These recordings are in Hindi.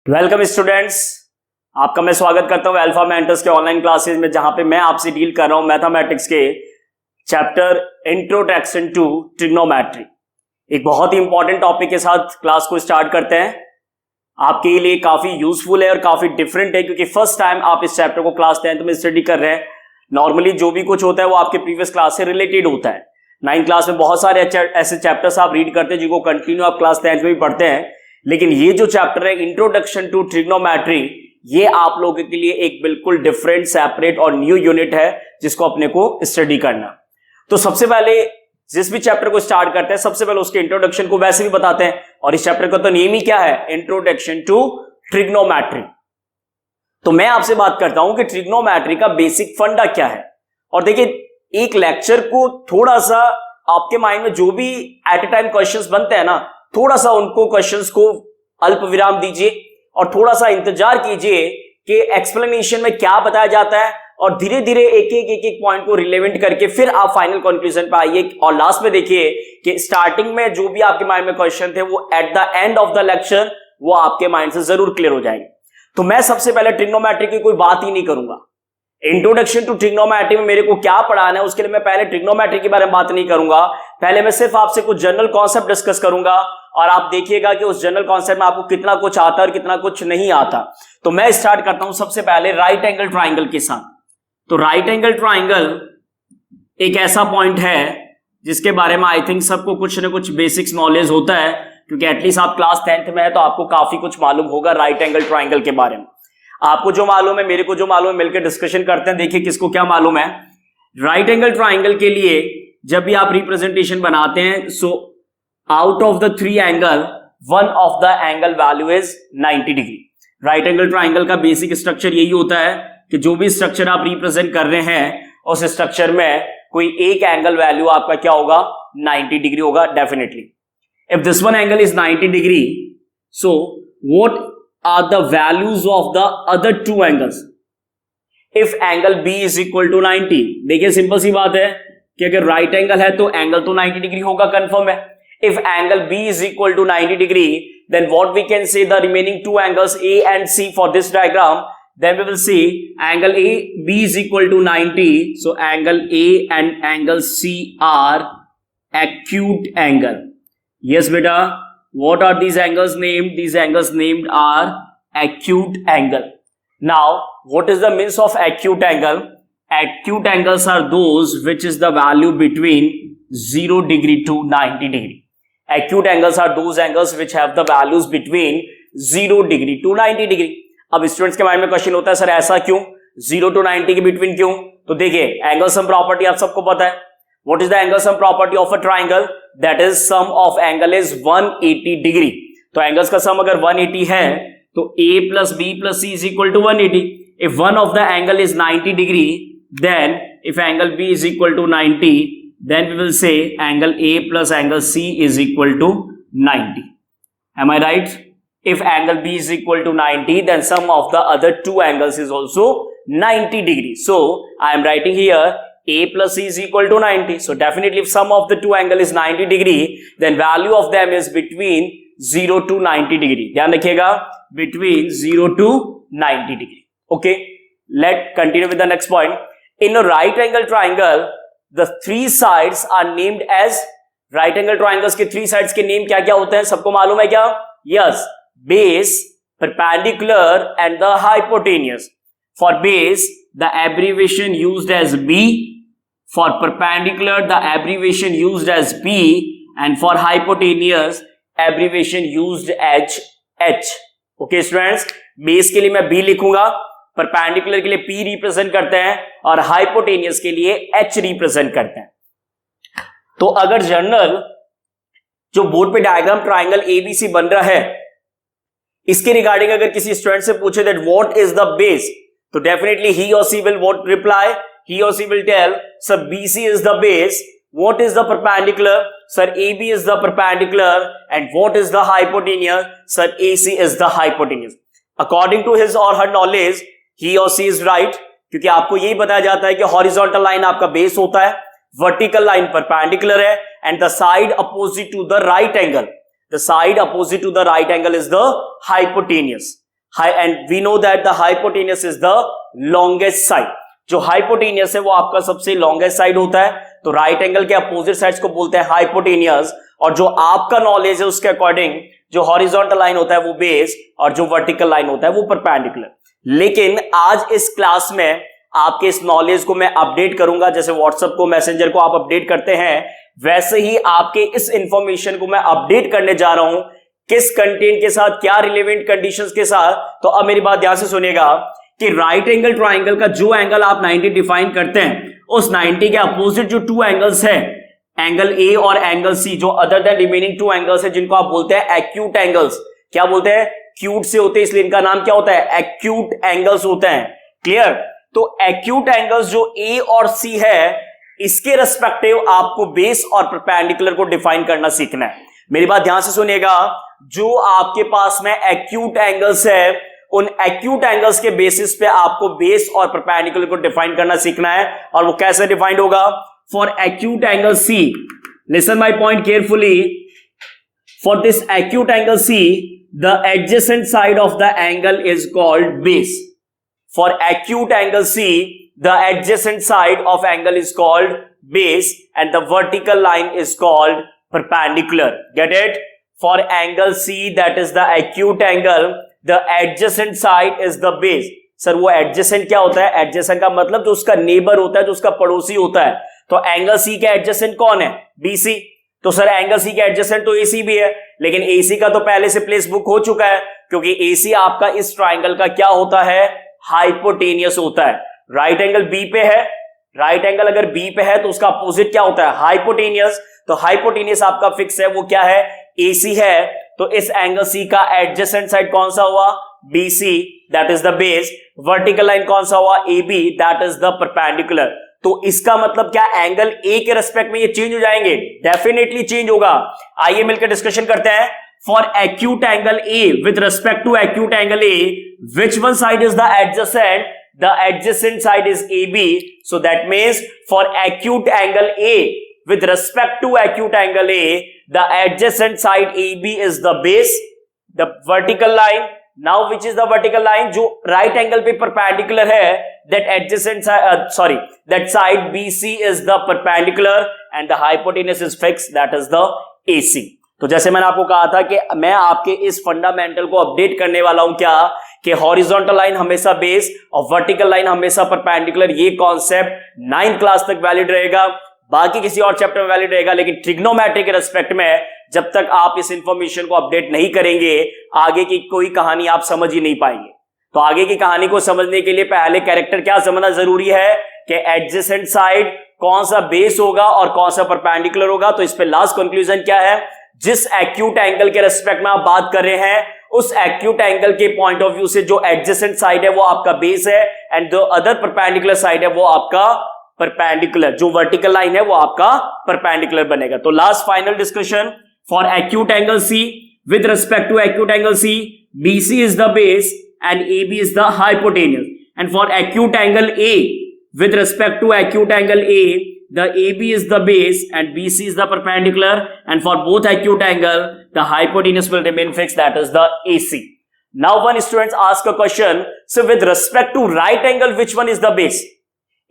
वेलकम स्टूडेंट्स, आपका मैं स्वागत करता हूं अल्फा मेंटर्स के ऑनलाइन क्लासेस में, जहां पे मैं आपसे डील कर रहा हूं मैथमेटिक्स के चैप्टर इंट्रोडक्शन टू ट्रिग्नोमेट्री। एक बहुत ही इंपॉर्टेंट टॉपिक के साथ क्लास को स्टार्ट करते हैं। आपके लिए काफी यूजफुल है और काफी डिफरेंट है, क्योंकि फर्स्ट टाइम आप इस चैप्टर को क्लास 10th में स्टडी कर रहे हैं। नॉर्मली जो भी कुछ होता है वो आपके प्रीवियस क्लास से रिलेटेड होता है। 9th क्लास में बहुत सारे ऐसे चैप्टर्स आप रीड करते हैं जिनको कंटिन्यू आप क्लास 10th में भी पढ़ते हैं, लेकिन ये जो चैप्टर है इंट्रोडक्शन टू ट्रिग्नोमेट्री, ये आप लोगों के लिए एक बिल्कुल डिफरेंट, सेपरेट और न्यू यूनिट है जिसको अपने को स्टडी करना। तो सबसे पहले जिस भी चैप्टर को स्टार्ट करते हैं, सबसे पहले उसके इंट्रोडक्शन को वैसे भी बताते हैं, और इस चैप्टर का तो नेम ही क्या है, इंट्रोडक्शन टू ट्रिग्नोमेट्री। तो मैं आपसे बात करता हूं कि ट्रिग्नोमेट्री का बेसिक फंडा क्या है। और देखिए, एक लेक्चर को थोड़ा सा आपके माइंड में जो भी एट ए टाइम क्वेश्चंस बनते हैं ना, थोड़ा सा उनको क्वेश्चंस को अल्प विराम दीजिए और थोड़ा सा इंतजार कीजिए कि एक्सप्लेनेशन में क्या बताया जाता है, और धीरे धीरे एक एक पॉइंट को रिलेवेंट करके फिर आप फाइनल कंक्लूजन पे आइए। और लास्ट में देखिए कि स्टार्टिंग में जो भी आपके माइंड में क्वेश्चन थे वो at the end of the lecture वो आपके माइंड से जरूर क्लियर हो जाएंगे। तो मैं सबसे पहले ट्रिग्नोमेट्री की कोई बात ही नहीं करूंगा। इंट्रोडक्शन टू ट्रिग्नोमेट्री में मेरे को क्या पढ़ाना है उसके लिए मैं पहले ट्रिग्नोमेट्री के बारे में बात नहीं करूंगा। पहले मैं सिर्फ आपसे कुछ जनरल कॉन्सेप्ट डिस्कस करूंगा, और आप देखिएगा कि उस जनरल कॉन्सेप्ट में आपको कितना कुछ आता है और कितना कुछ नहीं आता। तो मैं स्टार्ट करता हूं सबसे पहले राइट एंगल ट्राइंगल के साथ। तो राइट एंगल ट्राइंगल एक ऐसा पॉइंट है जिसके बारे में आई थिंक सबको कुछ ना कुछ बेसिक्स नॉलेज होता है, क्योंकि एटलीस्ट आप क्लास 10th में है तो आपको काफी कुछ मालूम होगा राइट एंगल ट्राइंगल के बारे में। आपको जो मालूम है, मेरे को जो मालूम है, मिलकर डिस्कशन करते हैं, देखिए किसको क्या मालूम है। राइट एंगल ट्राइंगल के लिए जब भी आप रिप्रेजेंटेशन बनाते हैं, so out of the 3 angle one of the angle value is 90 degree. Right angle triangle का बेसिक स्ट्रक्चर यही होता है कि जो भी स्ट्रक्चर आप रिप्रेजेंट कर रहे हैं उस स्ट्रक्चर में कोई एक एंगल वैल्यू आपका क्या होगा, 90 डिग्री होगा definitely. If this one angle is 90 degree, so what are the values of the other two angles if angle B is equal to 90। देखिए सिंपल सी बात है कि अगर राइट एंगल है तो एंगल तो 90 डिग्री होगा, कंफर्म है। if angle B is equal to 90 degree, then what we can say the remaining two angles A and C for this diagram, then we will see angle A B is equal to 90, so angle A and angle C are acute angle। yes beta, what are these angles named? These angles named are acute angle। Now what is the means of acute angle? Acute angles are those which is the value between 0 degree to 90 degree। acute angles are those angles which have the values between 0 degree to 90 degree। अब स्टूडेंट्स के माइंड में क्वेश्चन होता है, सर ऐसा क्यों, 0 to 90 के बिटवीन क्यों? तो देखिए, एंगल सम प्रॉपर्टी आप सबको पता है। What is the angle sum property of a triangle? That is sum of angle is 180 degree। तो एंगल्स का सम अगर 180 है तो A plus B plus C is equal to 180। If one of the angle is 90 degree, then if angle B is equal to 90, then we will say angle A plus angle C is equal to 90। Am I right? If angle B is equal to 90, then sum of the other two angles is also 90 degree। So I am writing here A plus C is equal to 90। So definitely if sum of the two angle is 90 degree, then value of them is between 0 to 90 degree। ध्यान रखिएगा, between 0 to 90 degree। Okay, let's continue with the next point। In a right angle triangle, the three sides are named as, right angle triangles के 3 sides के नेम क्या क्या होते हैं, सबको मालूम है क्या? Yes, base, perpendicular and the hypotenuse। For base, the abbreviation used as B। For perpendicular, the abbreviation used as P, and for hypotenuse, abbreviation used as H। Okay students, base के लिए मैं B लिखूंगा, perpendicular के लिए P रिप्रेजेंट करते हैं, और hypotenuse के लिए H रिप्रेजेंट करते हैं। तो अगर जनरल जो बोर्ड पे डायग्राम ट्राइंगल ABC बन रहा है, इसके रिगार्डिंग अगर किसी स्टूडेंट से पूछे that what is the base, तो definitely he or she will what reply, he or she will tell, sir BC is the base। what is the perpendicular? Sir AB is the perpendicular। and what is the hypotenuse? Sir AC is the hypotenuse। according to his or her knowledge, he or she is right, क्योंकि आपको यही बताया जाता है कि horizontal line आपका बेस होता है, vertical line perpendicular है, and the side opposite to the right angle, the side opposite to the right angle is the hypotenuse। And we know that the hypotenuse is the longest side. जो हाइपोटेनियस है वो आपका सबसे लॉन्गेस्ट साइड होता है, तो राइट एंगल के अपोजिट साइड्स को बोलते हैं हाइपोटेनियस। और जो आपका नॉलेज है उसके अकॉर्डिंग जो हॉरिजॉन्टल लाइन होता है वो बेस और जो वर्टिकल लाइन होता है वो परपेंडिकुलर। लेकिन आज इस क्लास में आपके इस नॉलेज को मैं अपडेट करूंगा, जैसे व्हाट्सएप को, मैसेंजर को आप अपडेट करते हैं, वैसे ही आपके इस इंफॉर्मेशन को मैं अपडेट करने जा रहा हूं। किस कंटेंट के साथ, क्या रिलेवेंट कंडीशंस के साथ? तो अब मेरी बात ध्यान से सुनिएगा कि राइट एंगल ट्राइंगल का जो एंगल आप 90 डिफाइन करते हैं, उस 90 के अपोजिट जो टू एंगल्स है, एंगल ए और एंगल सी, जो other than remaining two angles है, जिनको आप बोलते हैं एक्यूट एंगल्स। क्या बोलते हैं? क्यूट से होते हैं, इसलिए इनका नाम क्या होता है? एक्यूट एंगल्स होते हैं। क्लियर? तो एक्यूट एंगल्स जो ए और सी है, इसके रेस्पेक्टिव आपको बेस और परपेंडिकुलर को डिफाइन करना सीखना है। मेरी बात ध्यान से सुनिएगा, जो आपके पास में एक्यूट एंगल्स है, उन एक्यूट एंगल्स के बेसिस पे आपको बेस और परपेंडिकुलर को डिफाइन करना सीखना है। और वो कैसे डिफाइंड होगा? For acute angle C, listen my point carefully, for this acute angle C, the adjacent side of the angle is called base. For acute angle C, the adjacent side of angle is called base and the vertical line is called perpendicular. Get it? For angle C, that is the acute angle, the adjacent side is the base. Sir वो adjacent क्या होता है? Adjacent का मतलब जो उसका neighbor होता है, जो उसका पड़ोसी होता है। तो angle C के adjacent कौन है? BC। तो सर एंगल C के adjacent तो AC भी है, लेकिन AC का तो पहले से प्लेस बुक हो चुका है, क्योंकि AC आपका इस ट्राइंगल का क्या होता है? हाइपोटेनियस होता है। राइट एंगल बी पे है, राइट एंगल अगर बी पे है तो उसका अपोजिट क्या होता है? हाइपोटेनियस। तो हाइपोटेनियस आपका फिक्स है, वो क्या है? एसी है। तो इस एंगल सी का एडजेसेंट साइड कौन सा हुआ? BC, that is the base. Vertical line कौन सा हुआ? AB, that is the perpendicular. तो इसका मतलब क्या एंगल ए के रेस्पेक्ट में ये चेंज हो जाएंगे? डेफिनेटली चेंज होगा। आइए मिलकर डिस्कशन करते हैं। For acute angle A, with respect to acute angle A, which one side is the adjacent? The adjacent side is AB. So that means for acute angle A, with respect to acute angle A, the adjacent side AB is the base, the vertical line. Now which is the vertical line? जो right angle पे perpendicular है, that adjacent side, that side BC is the perpendicular and the hypotenuse is fixed, that is the AC. तो जैसे मैंने आपको कहा था कि मैं आपके इस फंडामेंटल को अपडेट करने वाला हूं, क्या कि हॉरिजॉन्टल लाइन हमेशा बेस और वर्टिकल लाइन हमेशा परपेंडिकुलर। ये कॉन्सेप्ट 9th क्लास तक वैलिड रहेगा, बाकी किसी और चैप्टर में वैलिड रहेगा, लेकिन ट्रिग्नोमेट्री के रेस्पेक्ट में जब तक आप इस इंफॉर्मेशन को अपडेट नहीं करेंगे, आगे की कोई कहानी आप समझ ही नहीं पाएंगे। तो आगे की कहानी को समझने के लिए पहले कैरेक्टर क्या समझना जरूरी है कि एडजेसेंट साइड कौन सा बेस होगा और कौन सा परपेंडिकुलर होगा। तो इस पे लास्ट कंक्लूजन क्या है? जिस एक्यूट एंगल के रेस्पेक्ट में आप बात कर रहे हैं, उस एक्यूट एंगल के पॉइंट ऑफ व्यू से जो एडजेसेंट साइड है वो आपका बेस है एंड जो अदर परपेंडिकुलर साइड है वो आपका परपेंडिकुलर, जो वर्टिकल लाइन है वो आपका परपेंडिकुलर बनेगा। तो last final discussion for acute angle C, with respect to acute angle C, BC is the base and AB is the hypotenuse. And for acute angle A, with respect to acute angle A, the AB is the base and BC is the perpendicular, and for both acute angle the hypotenuse will remain fixed, that is the AC. Now one students ask a question, so with respect to right angle which one is the base?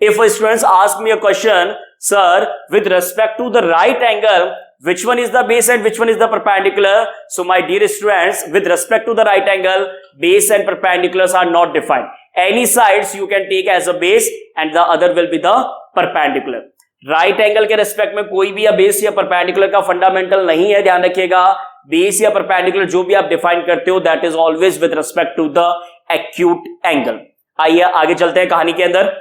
If a students ask me a question, sir, with respect to the right angle which one is the base and which one is the perpendicular? So my dear students, with respect to the right angle, base and perpendiculars are not defined. Any sides you can take as a base and the other will be the perpendicular. Right angle के रेस्पेक्ट में कोई भी या बेस या परपेंडिकुलर का फंडामेंटल नहीं है, ध्यान रखिएगा। बेस या परपेंडिकुलर जो भी आप डिफाइन करते हो, that is always with respect to the acute angle. आइए आगे चलते हैं कहानी के अंदर।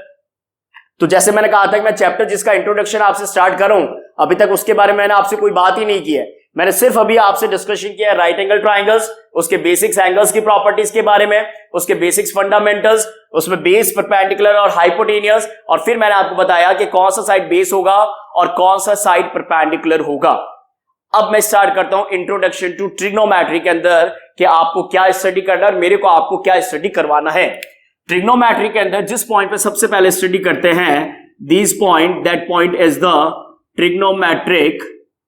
तो जैसे मैंने कहा था कि मैं चैप्टर जिसका इंट्रोडक्शन आपसे स्टार्ट करूं, अभी तक उसके बारे में मैंने आपसे कोई बात ही नहीं की है। मैंने सिर्फ अभी आपसे डिस्कशन किया है राइट एंगल ट्राइंगल्स, उसके बेसिक्स एंगल्स की प्रॉपर्टीज के बारे में, उसके बेसिक्स फंडामेंटल्स, उसमें बेस, परपेंडिकुलर और हाइपोटेनियस, और फिर मैंने आपको बताया कि कौन सा साइड बेस होगा और कौन सा साइड परपेंडिकुलर होगा। अब मैं स्टार्ट करता हूं इंट्रोडक्शन टू ट्रिग्नोमेट्री के अंदर कि आपको क्या स्टडी करना है और मेरे को आपको क्या स्टडी करवाना है। ट्रिग्नोमेट्री के अंदर जिस पॉइंट पे सबसे पहले स्टडी करते हैं, this point, that point is the trigonometric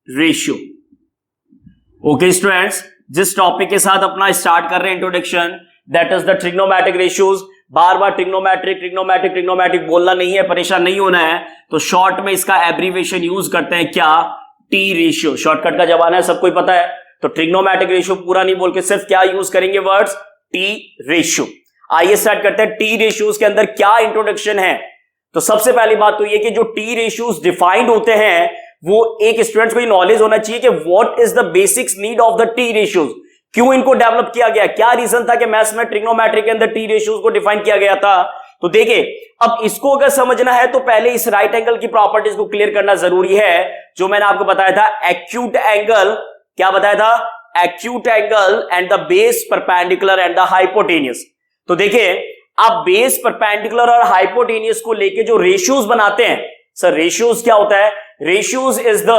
ratio. Okay students, जिस टॉपिक के साथ अपना स्टार्ट कर रहे हैं introduction, that is the trigonometric ratios. Bar bar trigonometric trigonometric trigonometric बोलना नहीं है, परेशान नहीं होना है, तो शॉर्ट में इसका एब्रीविएशन यूज करते हैं क्या, टी रेशियो। शॉर्टकट का जमाना है, सबको पता है। तो ट्रिग्नोमेट्रिक रेशियो पूरा नहीं बोल के सिर्फ क्या यूज करेंगे, वर्ड्स टी रेशियो। आइए स्टार्ट करते हैं। टी रेशियोज के अंदर क्या इंट्रोडक्शन है। तो सबसे पहली बात तो ये कि जो टी रेशियोज डिफाइंड होते हैं वो एक स्टूडेंट्स को ये नॉलेज होना चाहिए कि what is the basics need of the T ratios, क्यों इनको डेवलप किया गया, क्या रीजन था कि मैथ्स में ट्रिग्नोमेट्री के अंदर टी रेशियोज को डिफाइन किया गया था। तो देखिए, अब इसको अगर समझना है तो पहले इस राइट एंगल की प्रॉपर्टीज को क्लियर करना जरूरी है, जो मैंने आपको बताया था एक्यूट एंगल। क्या बताया था, acute angle and the base perpendicular and the hypotenuse. तो देखिए, आप बेस परपेंडिकुलर और हाइपोटेनियस को लेके जो रेशियोज बनाते हैं, सर रेशियोज क्या होता है, ratios is the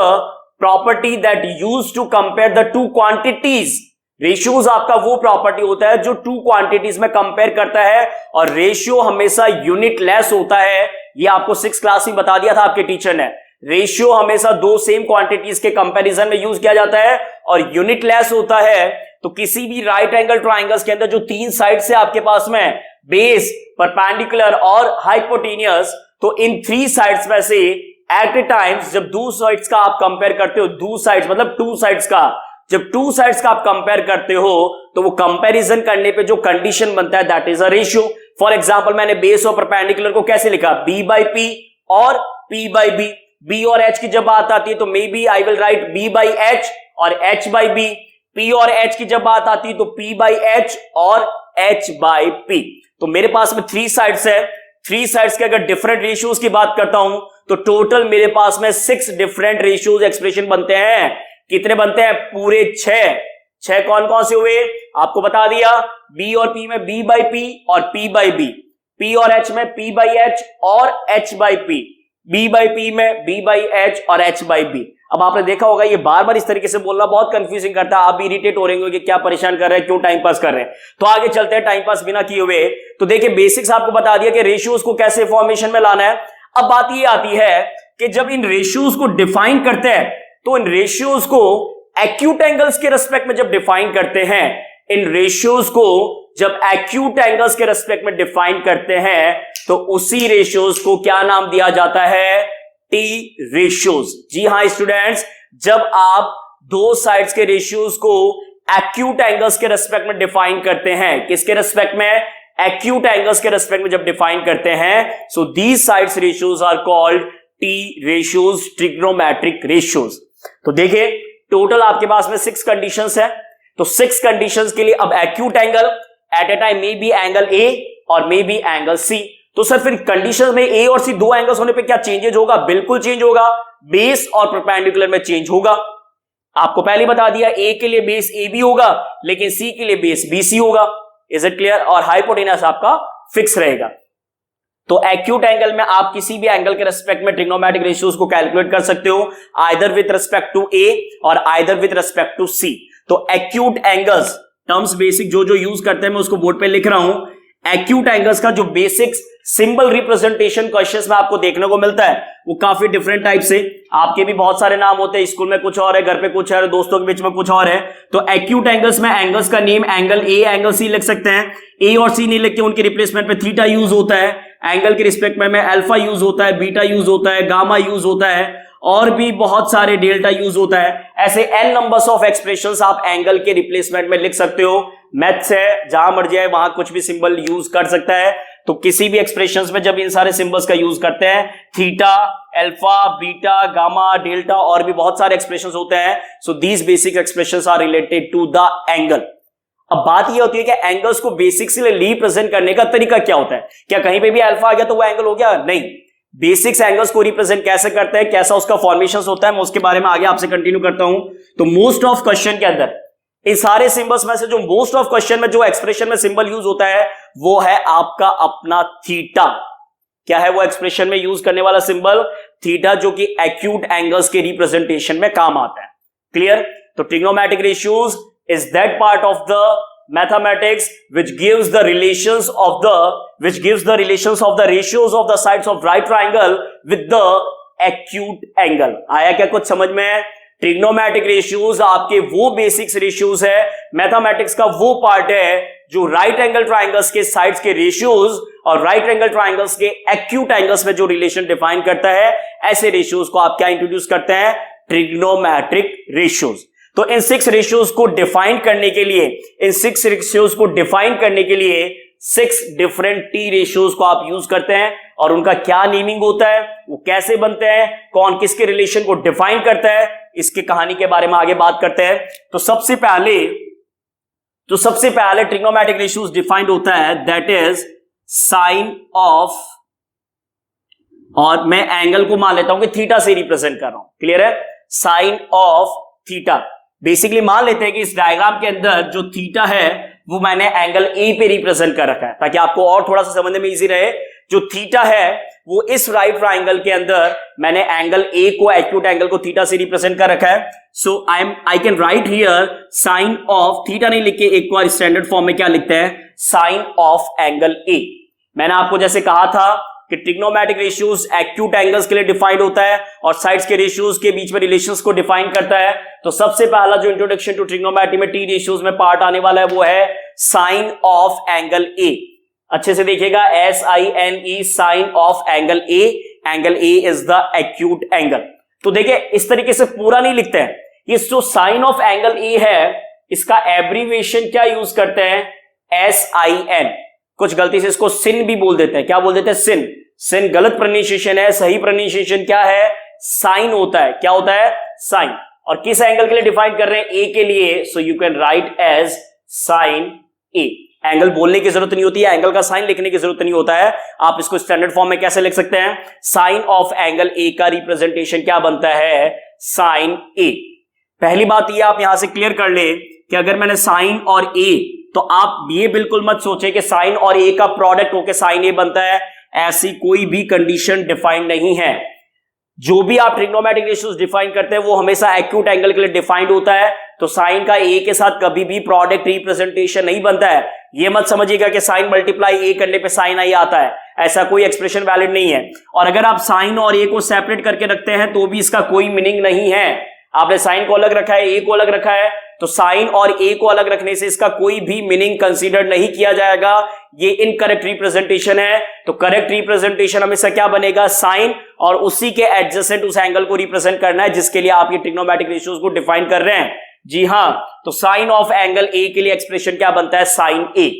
property that used to compare the two quantities. Ratios आपका वो प्रॉपर्टी होता है जो टू क्वांटिटीज में कंपेयर करता है, और रेशियो हमेशा यूनिट लेस होता है। ये आपको 6th क्लास में बता दिया था आपके टीचर ने। रेशियो हमेशा दो सेम क्वांटिटीज के कंपैरिजन में यूज किया जाता है और यूनिट लेस होता है। तो किसी भी राइट एंगल ट्राइंगल्स के अंदर जो तीन साइड से आपके पास में बेस, परपेंडिकुलर और हाइपोटेनियस, तो इन 3 साइड्स में से एट ए टाइम्स जब दो साइड्स का आप कंपेयर करते हो, दो साइड्स मतलब 2 साइड्स का, जब 2 साइड्स का आप कंपेयर करते हो तो वो कंपैरिजन करने पे जो कंडीशन बनता है that is a ratio. For example मैंने बेस और परपेंडिकुलर को कैसे लिखा, b by p और p by b। b और h की जब बात आती है तो maybe I will write b by h और h by b। p और h की जब बात आती है तो p by h और h by p। तो मेरे पास में 3 साइड्स है, 3 साइड्स के अगर डिफरेंट रेशियोज की बात करता हूं तो टोटल मेरे पास में 6 डिफरेंट रेशियोज एक्सप्रेशन बनते हैं। कितने बनते हैं, पूरे 6 कौन कौन से हुए आपको बता दिया। b और p में b by p और p by b, p और h में p by h और h by p, b by p में b by h और h by b। अब आपने देखा होगा ये बार बार इस तरीके से बोलना बहुत कंफ्यूजिंग करता है, आप भी इरिटेट हो रहे होंगे कि क्या परेशान कर रहे हैं, क्यों टाइम पास कर रहे हैं। तो आगे चलते हैं टाइम पास बिना किए हुए। तो देखिए, बेसिक्स आपको बता दिया कि रेशियोज को कैसे फॉर्मेशन में लाना है। अब बात ये आती है कि जब इन रेशियोज को डिफाइन करते हैं तो इन रेशियोज को एक्यूट एंगल्स के रेस्पेक्ट में जब डिफाइन करते हैं, इन रेशियोज को जब एक्यूट एंगल्स के रेस्पेक्ट में डिफाइन करते हैं तो उसी रेशियोज को क्या नाम दिया जाता है, टी रेशियोज। जी हां स्टूडेंट्स, जब आप दो साइड्स के रेशियोज को एक्यूट एंगल्स के रेस्पेक्ट में डिफाइन करते हैं, किसके रेस्पेक्ट में, एक्यूट एंगल्स के रेस्पेक्ट में जब डिफाइन करते हैं, so these sides ratios are called T ratios, trigonometric ratios. तो देखिए, टोटल आपके पास में 6 कंडीशंस है। तो 6 कंडीशंस के लिए अब acute angle at a time may be angle A और मे बी एंगल सी। तो सर फिर कंडीशन में ए और सी दो एंगल्स होने पे क्या चेंजेस होगा, बिल्कुल चेंज होगा, बेस और परपेंडिकुलर में चेंज होगा। आपको पहले बता दिया ए के लिए बेस ए बी होगा लेकिन सी के लिए बेस बी सी होगा। Is it clear. और हाइपोटेनस आपका फिक्स रहेगा। तो एक्यूट एंगल में आप किसी भी एंगल के रेस्पेक्ट में ट्रिग्नोमेट्रिक रेशियोज को कैलकुलेट कर सकते हो, आइदर विद रिस्पेक्ट टू ए और आइदर विद रिस्पेक्ट टू सी। तो एक्यूट एंगल्स टर्म्स बेसिक जो जो यूज करते हैं मैं उसको बोर्ड पे लिख रहा हूं। एक्यूट एंगल्स का जो बेसिक्स सिंबल रिप्रेजेंटेशन क्वेश्चंस में आपको देखने को मिलता है वो काफी डिफरेंट टाइप से, आपके भी बहुत सारे नाम होते हैं, स्कूल में कुछ और है, घर पे कुछ है, दोस्तों के बीच में कुछ और है। तो एक्यूट एंगल्स में एंगल्स का name angle A, angle C लिख सकते हैं। ए और सी नहीं लिख के उनके रिप्लेसमेंट में थीटा यूज होता है। एंगल के रिस्पेक्ट में अल्फा यूज होता है, बीटा यूज होता है, गामा यूज होता है और भी बहुत सारे डेल्टा यूज होता है। ऐसे n नंबर्स ऑफ एक्सप्रेशंस आप एंगल के रिप्लेसमेंट में लिख सकते हो। मैथ्स है, जहां मर्जी है वहां कुछ भी सिंबल यूज कर सकता है। तो किसी भी एक्सप्रेशंस में जब इन सारे सिंबल्स का यूज करते हैं, theta, alpha, beta, gamma, delta और भी बहुत सारे एक्सप्रेशंस होते हैं। So these basic expressions are related to the angle. अब बात यह होती है कि एंगल्स को बेसिक से रिप्रेजेंट करने का तरीका क्या होता है। क्या कहीं पे भी अल्फा आ गया तो वो एंगल हो गया? नहीं। बेसिक्स एंगल्स को रिप्रेजेंट कैसे करते हैं, कैसा उसका फॉर्मेशन होता है, मैं उसके बारे में आगे आपसे कंटिन्यू करता हूं। तो मोस्ट ऑफ क्वेश्चन के अंदर इन सारे सिंबल्स में से जो मोस्ट ऑफ क्वेश्चन में जो एक्सप्रेशन में सिंबल यूज होता है वो है आपका अपना थीटा। क्या है वो एक्सप्रेशन में यूज करने वाला सिंबल? थीटा, जो कि एक्यूट एंगल्स के रिप्रेजेंटेशन में काम आता है। क्लियर। तो trigonometric ratios is that part of the mathematics which gives the relations of the ratios of the sides of right triangle with the acute angle। आया क्या कुछ समझ में? ट्रिग्नोमेट्रिक रेशियोज आपके वो बेसिक्स रेशियोज है, मैथमेटिक्स का वो पार्ट है जो राइट एंगल ट्राइंगल्स के साइड्स के रेशियोज और राइट एंगल ट्राइंगल्स के एक्यूट एंगल्स में जो रिलेशन डिफाइन करता है, ऐसे रेशियोज को आप क्या इंट्रोड्यूस करते हैं? Trigonometric ratios. तो इन 6 रेशियोज को डिफाइन करने के लिए, इन 6 रेशियोज को डिफाइन करने के लिए 6 डिफरेंट टी रेशियोज को आप यूज करते हैं और उनका क्या नीमिंग होता है, वो कैसे बनते हैं, कौन किसके रिलेशन को डिफाइन करता है, इसकी कहानी के बारे में आगे बात करते हैं। तो सबसे पहले ट्रिग्नोमेट्रिक रेशियोज डिफाइंड होता है, दैट इज साइन ऑफ, और मैं एंगल को मान लेता हूं कि थीटा से रिप्रेजेंट कर रहा हूं। क्लियर है? Sign of theta. बेसिकली मान लेते हैं कि इस डायग्राम के अंदर जो थीटा है वो मैंने एंगल ए पे रिप्रेजेंट कर रखा है, ताकि आपको और थोड़ा सा समझने में इजी रहे। जो थीटा है वो इस राइट ट्राइंगल के अंदर मैंने एंगल ए को, एक्यूट एंगल को थीटा से रिप्रेजेंट कर रखा है। So I can write here sine of theta नहीं लिख के एक बार स्टैंडर्ड फॉर्म में क्या लिखते हैं? Sine of angle A. मैंने आपको जैसे कहा था कि ट्रिग्नोमेट्रिक रेशियोज एक्यूट एंगल्स के लिए डिफाइंड होता है और साइड्स के रेशियोज के बीच में रिलेशंस को डिफाइन करता है। तो सबसे पहला जो इंट्रोडक्शन टू ट्रिग्नोमेट्री में टी रेशियोज में पार्ट आने वाला है वो है साइन ऑफ एंगल ए। अच्छे से देखिएगा, SINE, sine of angle A. Angle A is the acute angle. तो देखिए इस तरीके से पूरा नहीं लिखते हैं, ये जो साइन ऑफ एंगल ए है इसका एब्रीविएशन क्या यूज करते हैं? SIN। कुछ गलती से इसको सिन भी बोल देते हैं। क्या बोल देते हैं? सिन। सिन गलत प्रोनाउंसिएशन है, सही प्रोनाउंसिएशन क्या है? साइन होता है। क्या होता है? साइन। और किस एंगल के लिए डिफाइन कर रहे हैं? ए के लिए। So you can write as sine A. Angle बोलने की जरूरत नहीं होती है, एंगल का साइन लिखने की जरूरत नहीं होता है। आप इसको स्टैंडर्ड फॉर्म में कैसे लिख सकते हैं? साइन ऑफ एंगल ए का रिप्रेजेंटेशन क्या बनता है? साइन ए। पहली बात ये आप यहां से क्लियर कर ले कि अगर मैंने साइन और ए, तो आप ये बिल्कुल मत सोचे कि साइन और ए का प्रोडक्ट होकर साइन ए बनता है। ऐसी कोई भी कंडीशन डिफाइन नहीं है। जो भी आप ट्रिग्नोमेट्रिक रेशियोज डिफाइन करते हैं वो हमेशा एक्यूट एंगल के लिए डिफाइंड होता है। तो साइन का ए के साथ कभी भी प्रोडक्ट रिप्रेजेंटेशन नहीं बनता है। ये मत समझिएगा कि साइन मल्टीप्लाई ए करने पे साइन आई आता है, ऐसा कोई एक्सप्रेशन वैलिड नहीं है। और अगर आप साइन और ए को सेपरेट करके रखते हैं तो भी इसका कोई मीनिंग नहीं है। आपने साइन को अलग रखा है, ए को अलग रखा है, तो साइन और ए को अलग रखने से इसका कोई भी मीनिंग कंसीडर नहीं किया जाएगा। ये इनकरेक्ट रिप्रेजेंटेशन है। तो करेक्ट रिप्रेजेंटेशन हमेशा क्या बनेगा? साइन, और उसी के एडजेसेंट उस एंगल को रिप्रेजेंट करना है जिसके लिए आप ये ट्रिग्नोमेट्रिक रेशियोज को डिफाइन कर रहे हैं। जी हां, तो साइन ऑफ एंगल ए के लिए एक्सप्रेशन क्या बनता है? साइन ए।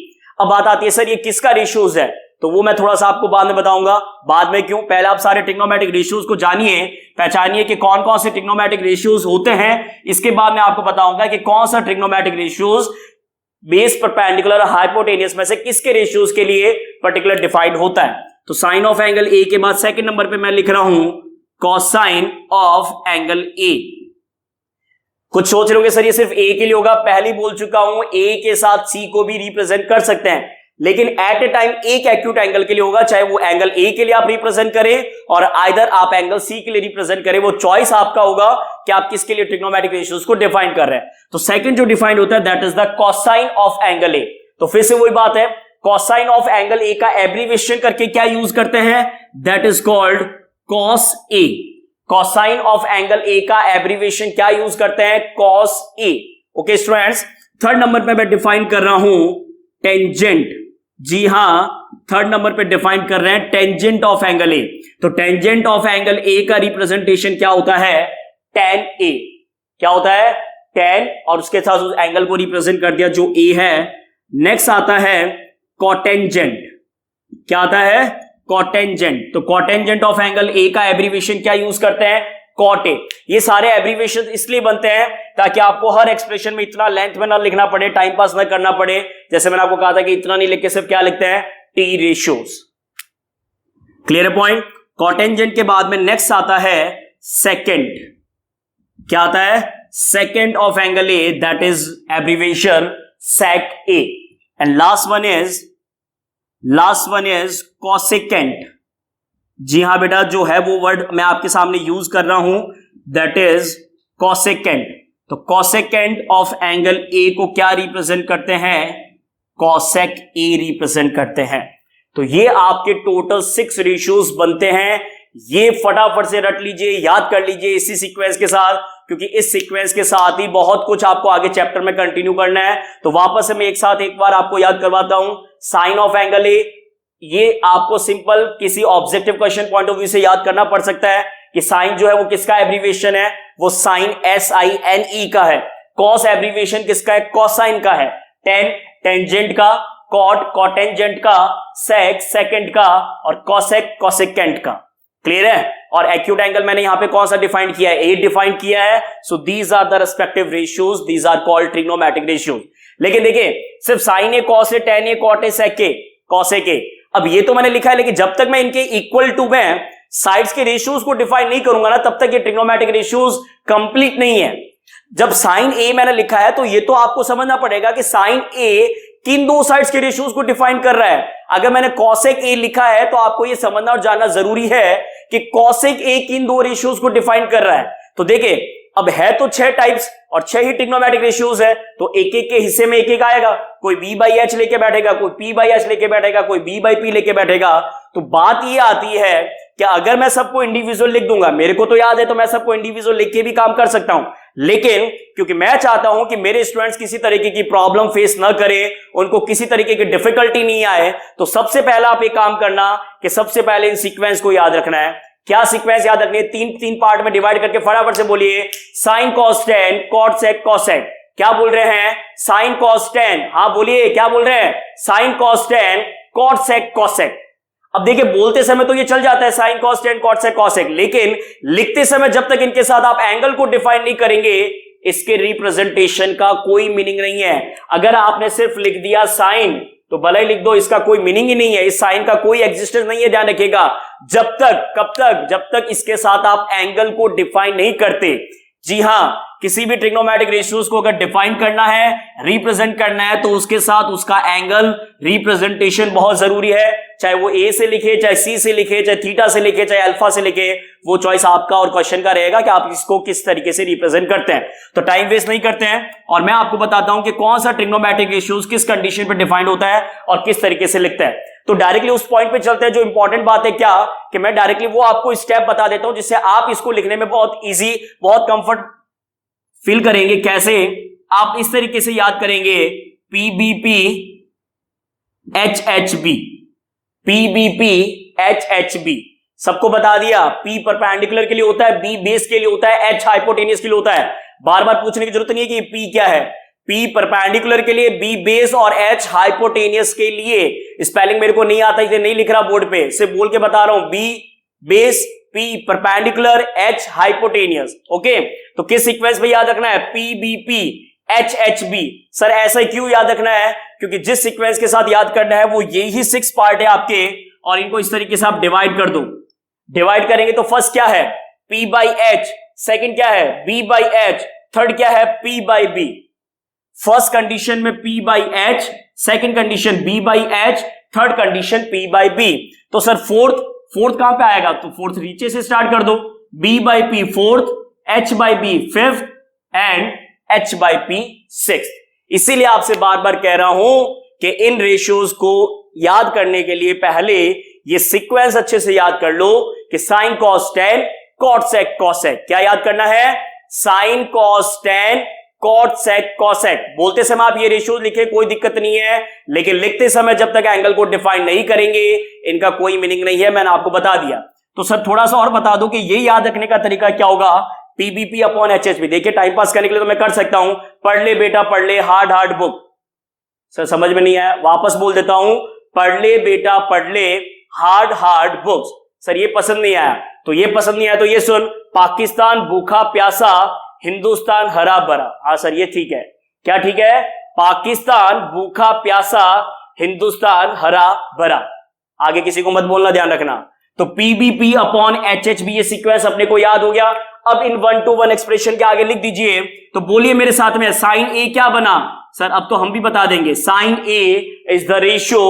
अब बात आती है सर ये किसका रेशियोज है, तो वो मैं थोड़ा सा आपको बाद में बताऊंगा। बाद में क्यों, पहले आप सारे ट्रिग्नोमेट्रिक रेशियोज को जानिए, पहचानिए कि कौन कौन से ट्रिग्नोमेट्रिक रेशियोज होते हैं। इसके बाद मैं आपको बताऊंगा कि कौन सा trigonometric ratios base perpendicular hypotenuse में से किसके रेशियोज के लिए पर्टिकुलर डिफाइंड होता है। तो साइन ऑफ एंगल ए के बाद सेकंड नंबर पे मैं लिख रहा हूं कोसाइन ऑफ एंगल ए। कुछ सोच रहे होंगे सर ये सिर्फ ए के लिए होगा, पहले बोल चुका हूं ए के साथ सी को भी रिप्रेजेंट कर सकते हैं, लेकिन एट ए टाइम एक एक्यूट एंगल के लिए होगा। चाहे वो एंगल ए के लिए आप रिप्रेजेंट करें और आइदर आप एंगल सी के लिए रिप्रेजेंट करें, वो चॉइस आपका होगा कि आप किसके लिए ट्रिग्नोमेट्रिक रेशियोज को डिफाइन कर रहे हैं। तो सेकंड जो डिफाइन होता है that is the cosine of angle ए। तो फिर से वही बात है, कोसाइन ऑफ एंगल ए का एब्रीविएशन करके क्या यूज करते हैं? That is called cos A. Cosine of angle ए का एब्रीविएशन क्या यूज करते हैं? Cos A. Okay students, third number पे मैं डिफाइन कर रहा हूं टेंजेंट। जी हां, थर्ड नंबर पे डिफाइन कर रहे हैं टेंजेंट ऑफ एंगल ए। तो टेंजेंट ऑफ एंगल ए का रिप्रेजेंटेशन क्या होता है? tan A. क्या होता है? tan, और उसके साथ उस एंगल को रिप्रेजेंट कर दिया जो ए है। नेक्स्ट आता है कोटेंजेंट। क्या आता है? कोटेंजेंट। तो कोटेंजेंट ऑफ एंगल ए का एब्रीविएशन क्या यूज करते हैं? Cot A. ये सारे एब्रीविएशन इसलिए बनते हैं ताकि आपको हर एक्सप्रेशन में इतना लेंथ में ना लिखना पड़े, टाइम पास ना करना पड़े। जैसे मैंने आपको कहा था कि इतना नहीं लिख के सिर्फ क्या लिखते हैं? T ratios. क्लियर है पॉइंट? कोटेंजेंट के बाद में नेक्स्ट आता है सेकंड। क्या आता है? Second of angle A, that is abbreviation sec A. And last one is cosecant. जी हां बेटा, जो है वो वर्ड मैं आपके सामने यूज कर रहा हूं, दैट इज कोसेकेंट। तो कोसेकेंट ऑफ एंगल ए को क्या रिप्रेजेंट करते हैं? कोसेक ए रिप्रेजेंट करते हैं। तो ये आपके टोटल 6 रेशियोज बनते हैं। ये फटाफट से रट लीजिए, याद कर लीजिए इसी सीक्वेंस के साथ, क्योंकि इस सीक्वेंस के साथ ही बहुत कुछ आपको आगे चैप्टर में कंटिन्यू करना है। तो वापस से मैं एक साथ एक बार आपको याद करवाता हूं। साइन ऑफ एंगल ए, ये आपको सिंपल किसी objective question point of view से याद करना पड़ सकता है कि साइन जो है वो किसका एब्रीविएशन है, वो साइन SINE का है। कॉस एब्रीविएशन किसका है, कोसाइन का है। टेन टेंजेंट का, कॉट कॉटेंजेंट का, सेक सेकेंड का, और कॉसेक कॉसेकेंट का। क्लियर है। और एक्यूट एंगल मैंने यहां पे कौन सा डिफाइन किया है, 8 डिफाइन किया है। So these are the respective ratios, these are called trigonometric ratios. लेकिन देखिए सिर्फ sine A, cos A, tan A, cot A, sec A, cosec A, अब ये तो मैंने लिखा है, लेकिन जब तक मैं इनके इक्वल टू में साइड्स के रेशियोज को डिफाइन नहीं करूंगा ना, तब तक ये ट्रिग्नोमेट्रिक रेशियोज कंप्लीट नहीं है। जब साइन ए मैंने लिखा है तो ये तो आपको समझना पड़ेगा कि साइन ए किन दो साइड्स के रेशियोज को डिफाइन कर रहा है। अगर मैंने कॉसेक ए लिखा है तो आपको ये समझना और जानना जरूरी है कि कॉसेक ए किन दो रेशियोज को डिफाइन कर रहा है। तो देखिए अब है तो 6 टाइप्स और 6 ही ट्रिग्नोमेट्रिक रेशियोज है, तो एक एक के हिस्से में एक एक आएगा। कोई B/H लेके बैठेगा, कोई P/H लेके बैठेगा, कोई B/P लेके बैठेगा। तो बात ये आती है कि अगर मैं सबको इंडिविजुअल लिख दूंगा, मेरे को तो याद है तो मैं सबको इंडिविजुअल लिख के भी काम कर सकता हूं, लेकिन क्योंकि मैं चाहता हूं कि मेरे स्टूडेंट्स किसी तरीके की प्रॉब्लम फेस ना करें, उनको किसी तरीके की डिफिकल्टी नहीं आए, तो सबसे पहला आप एक काम करना कि सबसे पहले इन सीक्वेंस को याद रखना है। क्या सीक्वेंस याद रखनी है, तीन पार्ट में डिवाइड करके फटाफट से बोलिए। Sine cos tan, cot sec cosec. क्या बोल रहे हैं, साइन कॉस टेन, हाँ बोलिए क्या बोल रहे हैं, sine cos tan, cot sec cosec. अब देखिए बोलते समय तो ये चल जाता है sine cos tan, cot sec cosec, लेकिन लिखते समय जब तक इनके साथ आप एंगल को डिफाइन नहीं करेंगे, इसके रिप्रेजेंटेशन का कोई मीनिंग नहीं है। अगर आपने सिर्फ लिख दिया साइन तो भले ही लिख दो, इसका कोई मीनिंग ही नहीं है, इस साइन का कोई एग्जिस्टेंस नहीं है। ध्यान रखिएगा, जब तक कब तक, जब तक इसके साथ आप एंगल को डिफाइन नहीं करते। जी हां, किसी भी ट्रिग्नोमेट्रिक रेशियोज को अगर डिफाइन करना है, रिप्रेजेंट करना है, तो उसके साथ उसका एंगल रिप्रेजेंटेशन बहुत जरूरी है। चाहे वो ए से लिखे, चाहे सी से लिखे, चाहे थीटा से लिखे, चाहे अल्फा से लिखे, वो चॉइस आपका और क्वेश्चन का रहेगा कि आप इसको किस तरीके से रिप्रेजेंट करते हैं। तो टाइम वेस्ट नहीं करते हैं और मैं आपको बताता हूं कि कौन सा ट्रिग्नोमेट्रिक रेशियोज किस कंडीशन पे डिफाइंड होता है और किस तरीके से लिखते हैं। तो डायरेक्टली उस पॉइंट पे चलते हैं। जो इंपॉर्टेंट बात है क्या कि मैं डायरेक्टली वो आपको स्टेप बता देता हूं जिससे आप इसको लिखने में बहुत ईजी, बहुत कंफर्ट फील करेंगे। कैसे आप इस तरीके से याद करेंगे, PBP HHB, PBP HHB, सबको बता दिया। P परपेंडिकुलर के लिए होता है, B बेस के लिए होता है, H हाइपोटेनियस के लिए होता है। बार बार पूछने की जरूरत नहीं है कि P क्या है। P परपेंडिकुलर के लिए, B बेस और H हाइपोटेनियस के लिए। स्पेलिंग मेरे को नहीं आता, इसे नहीं लिख रहा बोर्ड पे, सिर्फ बोल के बता रहा हूं। B base, P perpendicular, H hypotenuse. Okay, तो किस सीक्वेंस में याद रखना है, PBP HHB। सर ऐसा क्यों याद रखना है, क्योंकि जिस सीक्वेंस के साथ याद करना है वो यही 6 पार्ट है आपके, और इनको इस तरीके से आप डिवाइड कर दो। डिवाइड करेंगे तो फर्स्ट क्या है, P/H, सेकंड क्या है, B/H, थर्ड क्या है, P/B। फर्स्ट कंडीशन में P/H, second condition B/H, third condition P/B। तो सर फोर्थ कहां पे आएगा, तो फोर्थ नीचे से स्टार्ट कर दो। B/P fourth, H/B fifth and H/P sixth. इसीलिए आपसे बार बार कह रहा हूं कि इन रेशियोज को याद करने के लिए पहले ये सीक्वेंस अच्छे से याद कर लो कि sine cos tan, cot sec cosec. क्या याद करना है, sine cos tan, cot sec cosec. बोलते समय आप ये रेशियोज लिखे, कोई दिक्कत नहीं है, लेकिन लिखते समय जब तक एंगल को डिफाइन नहीं करेंगे इनका कोई मीनिंग नहीं है, मैंने आपको बता दिया। तो सर थोड़ा सा और बता दो कि ये याद रखने का तरीका क्या होगा, PBP अपॉन HHB। देखिए टाइम पास करने के लिए तो मैं कर सकता हूं, पढ़ ले बेटा पढ़ ले हार्ड बुक। सर समझ में नहीं आया, वापस बोल देता हूं, पढ़ ले बेटा पढ़ ले हार्ड बुक्स। सर ये पसंद नहीं आया, तो ये पसंद नहीं आया तो ये सुन, पाकिस्तान भूखा प्यासा, हिंदुस्तान हरा भरा। हाँ सर ये ठीक है, क्या ठीक है, पाकिस्तान भूखा प्यासा, हिंदुस्तान हरा भरा। आगे किसी को मत बोलना, ध्यान रखना। तो PBP अपॉन HHB ये सीक्वेंस अपने को याद हो गया। अब इन 1 to 1 एक्सप्रेशन के आगे लिख दीजिए। तो बोलिए मेरे साथ में, साइन ए क्या बना, सर अब तो हम भी बता देंगे, sine A is the ratio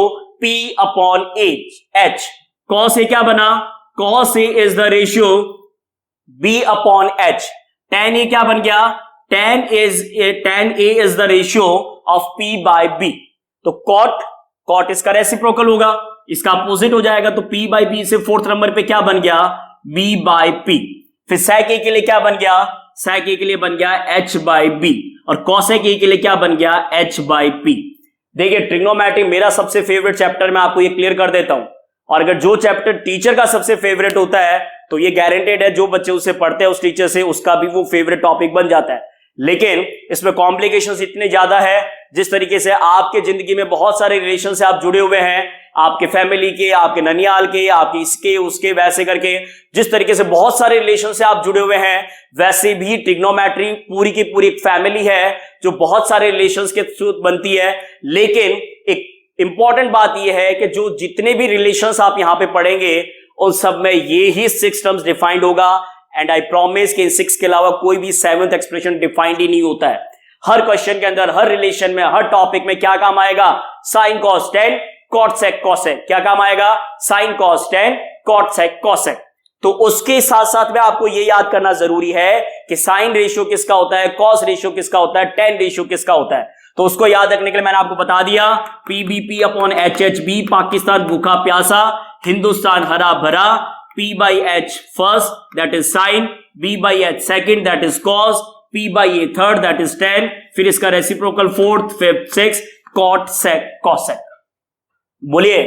P upon H। Cos A क्या बना, cos A is the ratio B upon H। tan A क्या बन गया, tan A is the ratio of P/B। तो कॉट इसका रेसिप्रोकल होगा, इसका अपोजिट हो जाएगा, तो P/B से फोर्थ नंबर पे क्या बन गया, बी बाई पी। फिर sec a के लिए क्या बन गया, sec a के लिए बन गया h बाई बी, और cosec a के लिए क्या बन गया, h बाई पी। देखिए ट्रिग्नोमेट्री मेरा सबसे फेवरेट चैप्टर, मैं आपको ये क्लियर कर देता हूं, और अगर जो चैप्टर टीचर का सबसे फेवरेट होता है तो ये गारंटेड है जो बच्चे उससे पढ़ते हैं उस टीचर से उसका भी वो फेवरेट टॉपिक बन जाता है। लेकिन इसमें कॉम्प्लिकेशंस इतने ज्यादा है, जिस तरीके से आपके जिंदगी में बहुत सारे रिलेशन से आप जुड़े हुए हैं, आपके फैमिली के, आपके ननियाल के, आपके इसके उसके, वैसे करके जिस तरीके से बहुत सारे रिलेशन से आप जुड़े हुए हैं, वैसे भी ट्रिग्नोमेट्री पूरी की पूरी एक फैमिली है जो बहुत सारे रिलेशंस के थ्रू बनती है। लेकिन एक इंपॉर्टेंट बात यह है कि जो जितने भी रिलेशंस आप यहां पे पढ़ेंगे उन सब में ये ही 6 टर्म्स डिफाइंड होगा, एंड आई प्रॉमिस कि इन 6 के अलावा कोई भी 7th एक्सप्रेशन डिफाइंड ही नहीं होता है। हर क्वेश्चन के अंदर, हर रिलेशन में, हर टॉपिक में क्या काम आएगा, sine cos tan cot sec cosec. क्या काम आएगा, sine cos tan cot sec cosec. तो उसके साथ साथ में आपको यह याद करना जरूरी है कि साइन रेशियो किसका होता है, कॉस रेशियो किसका होता है, टेन रेशियो किसका होता है। तो उसको याद रखने के लिए मैंने आपको बता दिया, पीबीपी अपॉन HHB, पाकिस्तान भूखा प्यासा, हिंदुस्तान हरा भरा, P by H first that is sin, B by H second that is cos, P by A third that is tan, फिर इसका reciprocal 4th 5th 6th cot sec cosec। बोलिए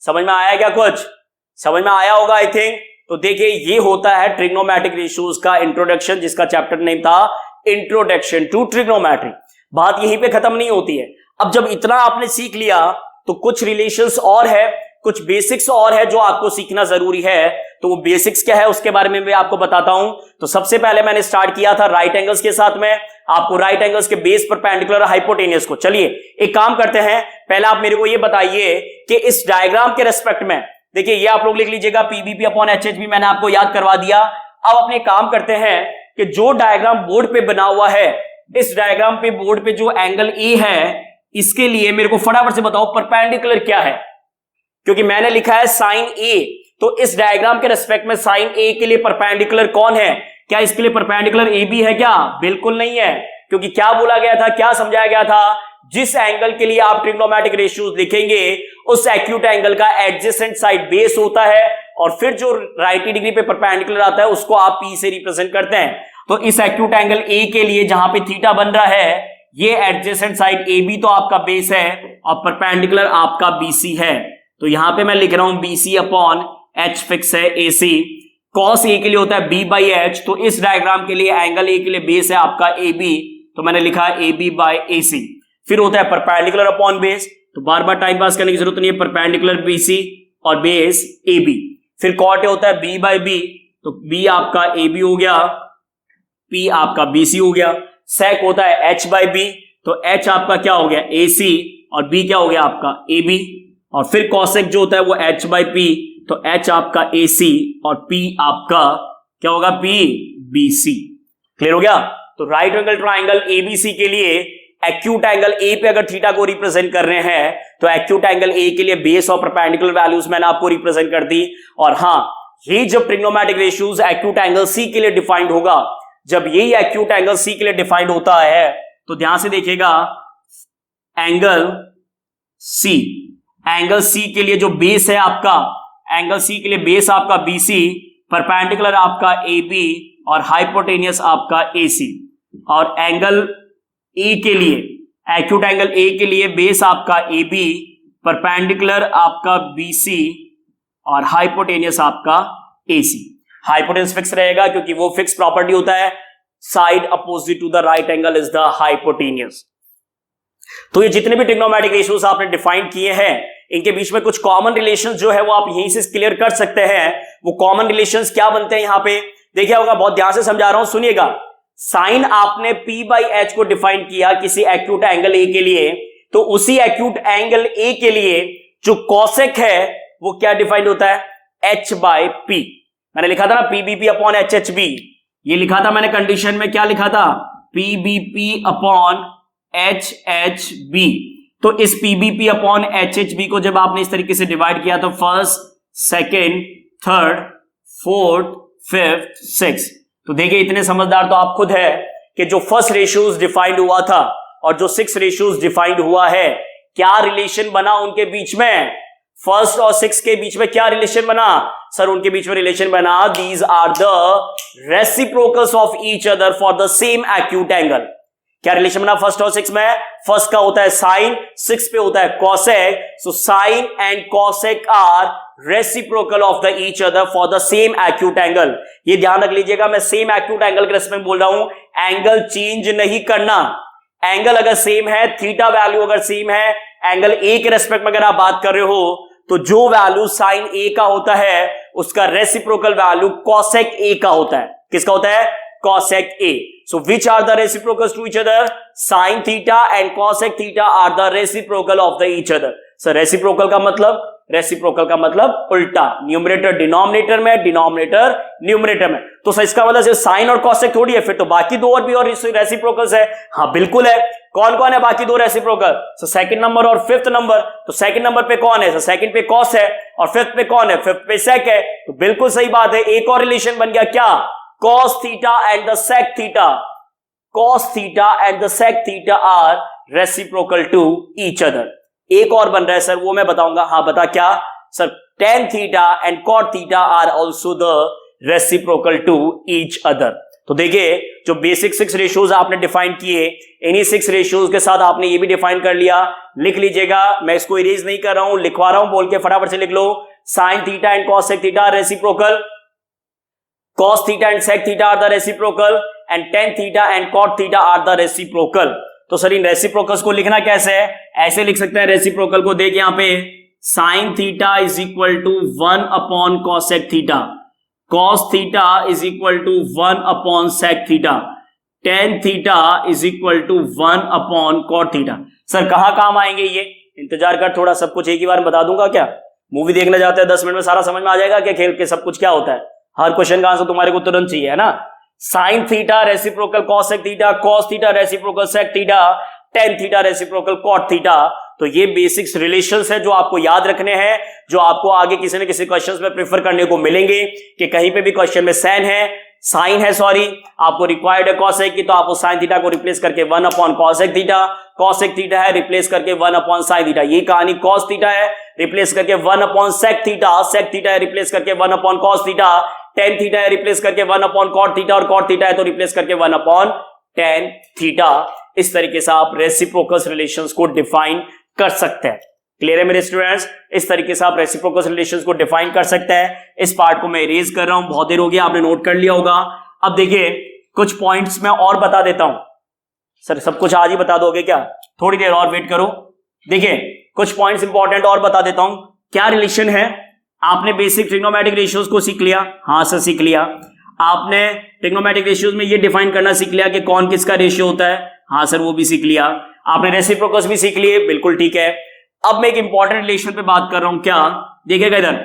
समझ में आया क्या, कुछ समझ में आया होगा आई थिंक। तो देखिए ये होता है ट्रिग्नोमेट्रिक रेशियोज का इंट्रोडक्शन, जिसका चैप्टर नेम था इंट्रोडक्शन टू ट्रिग्नोमेट्री। बात यहीं पे खत्म नहीं होती है। अब जब इतना आपने सीख लिया तो कुछ रिलेशंस और है, कुछ बेसिक्स और है जो आपको सीखना जरूरी है। तो वो बेसिक्स क्या है उसके बारे में मैं आपको बताता हूं। तो सबसे पहले मैंने स्टार्ट किया था राइट एंगल्स के साथ में, आपको राइट एंगल्स के बेस परपेंडिकुलर हाइपोटेनियस को। चलिए एक काम करते हैं, पहले आप मेरे को ये बताइए कि इस डायग्राम के रेस्पेक्ट में, देखिए ये आप लोग लिख लीजिएगा, पीबीपी अपॉन HHB मैंने आपको याद करवा दिया। अब अपने काम करते हैं कि जो डायग्राम बोर्ड पे बना हुआ है, इस डायग्राम पे बोर्ड पे जो एंगल ए है, इसके लिए मेरे को फटाफट से बताओ परपेंडिकुलर क्या है, क्योंकि मैंने लिखा है साइन ए। तो इस डायग्राम के रेस्पेक्ट में साइन ए के लिए परपेंडिकुलर कौन है, क्या इसके लिए परपेंडिकुलर ए बी है क्या, बिल्कुल नहीं है। क्योंकि क्या बोला गया था, क्या समझाया गया था, जिस एंगल के लिए आप ट्रिग्नोमेट्रिक रेशियोज लिखेंगे उस एक्यूट एंगल का एडजेसेंट साइड बेस होता है, और फिर जो 90 डिग्री पे परपेंडिकुलर आता है उसको आप पी से रिप्रेजेंट करते हैं। तो इस एक्यूट एंगल ए के लिए जहां पे थीटा बन रहा है, ये एडजेसेंट साइड ए बी तो आपका बेस है और परपेंडिकुलर आपका बीसी है। तो यहां पे मैं लिख रहा हूं बीसी अपॉन एच फिक्स है एसी। कॉस ए के लिए होता है बी बाई एच, तो इस डायग्राम के लिए एंगल ए के लिए बेस है आपका ए बी, तो मैंने लिखा ए बी बाई ए सी। फिर होता है परपेंडिकुलर अपॉन बेस, तो बार बार टाइम पास करने की जरूरत नहीं है, परपेंडिकुलर बीसी और बेस ए बी। फिर कॉट ए होता है बी बाई बी, तो बी आपका ए बी हो गया, पी आपका बीसी हो गया। सेक होता है एच बाई बी, तो एच आपका क्या हो गया ए सी, और बी क्या हो गया आपका ए बी। और फिर कॉसेक जो होता है वो एच बाई पी, तो एच आपका ए सी और पी आपका क्या होगा पी बी सी। क्लियर हो गया। तो राइट एंगल ट्राइंगल एबीसी के लिए एक्यूट एंगल ए पे अगर थीटा को रिप्रेजेंट कर रहे हैं, तो एक्यूट एंगल ए के लिए बेस और परपेंडिकुलर वैल्यूज मैंने आपको रिप्रेजेंट कर दी। और हाँ, ये जब trigonometric ratios acute angle C के लिए डिफाइंड होगा, जब यही एक्यूट एंगल सी के लिए डिफाइंड होता है, तो ध्यान से देखिएगा, एंगल सी के लिए जो बेस है आपका, एंगल सी के लिए बेस आपका बीसी, परपेंडिकुलर आपका ए बी और हाइपोटेनियस आपका ए सी। और एंगल ए के लिए, एक्यूट एंगल ए के लिए बेस आपका ए बी, परपेंडिकुलर आपका बी सी और हाइपोटेनियस आपका ए सी। हाइपोटेनियस फिक्स रहेगा क्योंकि वो फिक्स प्रॉपर्टी होता है, side opposite to the right angle is the hypotenuse. तो ये जितने भी ट्रिग्नोमेट्रिक रेशियोज आपने डिफाइन किए हैं, इनके बीच में कुछ कॉमन रिलेशंस जो है वो आप यहीं से क्लियर कर सकते हैं। वो कॉमन रिलेशंस क्या बनते हैं यहां पे देखिए होगा, बहुत ध्यान से समझा रहा हूं, सुनिएगा। साइन आपने P बाई एच को डिफाइन किया किसी एक्यूट एंगल ए के लिए, तो उसी एक्यूट एंगल ए के लिए जो कॉसेक है वो क्या डिफाइंड होता है, H बाई पी। मैंने लिखा था ना PBP अपॉन HHB, ये लिखा था मैंने कंडीशन में, क्या लिखा था, PBP अपॉन HHB। तो इस PBP अपॉन HHB को जब आपने इस तरीके से डिवाइड किया, तो first, second, third, fourth, fifth, six, तो देखिए इतने समझदार तो आप खुद है कि जो फर्स्ट रेशियोज डिफाइंड हुआ था और जो 6 रेशियोज डिफाइंड हुआ है, क्या रिलेशन बना उनके बीच में। फर्स्ट और सिक्स के बीच में क्या रिलेशन बना सर? उनके बीच में रिलेशन बना, these are the reciprocals of each other for the same acute angle. क्या रिलेशन बना फर्स्ट और सिक्स में? फर्स्ट का होता है साइन, सिक्स पे होता है cosec, so sine and cosec are reciprocal of the each other for the same acute angle. ये ध्यान रख लीजिएगा, मैं सेम एक्यूट एंगल के रेस्पेक्ट में बोल रहा हूं, एंगल चेंज नहीं करना। एंगल अगर सेम है, थीटा वैल्यू अगर सेम है, एंगल ए के रेस्पेक्ट में अगर आप बात कर रहे हो, तो जो वैल्यू साइन ए का होता है उसका रेसिप्रोकल वैल्यू कॉसेक ए का होता है। किसका होता है? cosec A. So which are the reciprocals to each other? Sin theta and cosec theta are the reciprocal of the each other. So reciprocal का मतलब, रेसिप्रोकल का मतलब उल्टा, न्यूमरेटर डिनोमिनेटर में, डिनोमिनेटर न्यूमरेटर में। तो सर इसका मतलब सिर्फ साइन और कॉसेक थोड़ी है, फिर तो बाकी दो और भी और रेसिप्रोकल्स है। हाँ बिल्कुल है। कौन कौन है बाकी दो रेसिप्रोकल? सो सेकंड नंबर और फिफ्थ नंबर। तो सेकंड नंबर पे कौन है? सेकंड पे कॉस है, और फिफ्थ पे कौन है? फिफ्थ पे सेक है। तो बिल्कुल सही बात है, एक और रिलेशन बन गया, क्या? cos theta and the sec theta. Cos theta and the sec theta are reciprocal to each other. एक और बन रहा है सर, वो मैं बताऊंगा। हाँ बता क्या sir? tan theta and cot theta are also the reciprocal to each other. तो देखिए, जो बेसिक 6 रेशियोज आपने डिफाइन किए, इन्हीं 6 रेशियोज के साथ आपने ये भी डिफाइन कर लिया। लिख लीजिएगा, मैं इसको इरेज नहीं कर रहा हूं, लिखवा रहा हूं, बोल के फटाफट से लिख लो। sin theta and cosec theta are reciprocal. cos theta and sec theta are the reciprocal and tan theta and cot theta are the reciprocal. तो सर इन रेसिप्रोकल्स को लिखना कैसे है? ऐसे लिख सकते हैं रेसिप्रोकल को, देख यहां पे sin theta is equal to 1 upon cosec theta, cos theta is equal to 1 upon sec theta, tan theta is equal to 1 upon cot theta. Sir कहां काम आएंगे ये? इंतजार कर थोड़ा, सब कुछ एक ही बार बता दूंगा क्या? मूवी देखने जाते हैं 10 मिनट में सारा समझ में आ जाएगा क्या खेल के सब कुछ क्या होता है? हर क्वेश्चन का आंसर तुम्हारे को तुरंत चाहिए, है ना? Sine theta reciprocal cosec theta, cos theta reciprocal sec theta, tan theta reciprocal cot theta. तो ये बेसिक्स रिलेशंस है जो आपको याद रखने हैं, जो आपको आगे किसी न किसी क्वेश्चंस में प्रेफर करने को मिलेंगे कि कहीं पे भी क्वेश्चन में साइन है सॉरी, आपको रिक्वायर्ड है कॉसेक की, तो आप उस साइन थीटा को रिप्लेस करके 1 upon cosec theta, cosec theta है रिप्लेस करके 1 अपॉन साइन थीटा। ये कहानी कॉस थीटा है रिप्लेस करके 1 upon sec theta, sec theta है रिप्लेस करके 1 upon cos theta, tan theta है रिप्लेस करके 1 अपॉन कॉट थीटा, और कॉट थीटा है तो रिप्लेस करके 1 अपॉन टेन थीटा। इस तरीके से आप रेसिप्रोकल्स रिलेशंस को डिफाइन कर सकते हैं। क्लियर है मेरे स्टूडेंट्स? इस तरीके से आप रेसिप्रोकल्स रिलेशंस को डिफाइन कर सकते हैं। इस पार्ट को मैं इरेज कर रहा हूं, बहुत देर हो गया, आपने नोट कर लिया होगा। अब देखिए कुछ पॉइंट्स मैं और बता देता हूं। सर सब कुछ आज ही बता दोगे क्या? थोड़ी देर और वेट करो। देखिए कुछ पॉइंट्स इंपॉर्टेंट और बता देता हूं। क्या रिलेशन है? आपने बेसिक ट्रिग्नोमेट्रिक रेशियोज को सीख लिया, हाँ सर सीख लिया। आपने ट्रिग्नोमेट्रिक रेशियोज में ये डिफाइन करना सीख लिया कि कौन किसका रेशियो होता है, हाँ सर वो भी सीख लिया। आपने रेसिप्रोकल्स भी सीख लिए, बिल्कुल ठीक है। अब मैं एक इंपॉर्टेंट रिलेशन पे बात कर रहा हूं। क्या? देखिएगा इधर,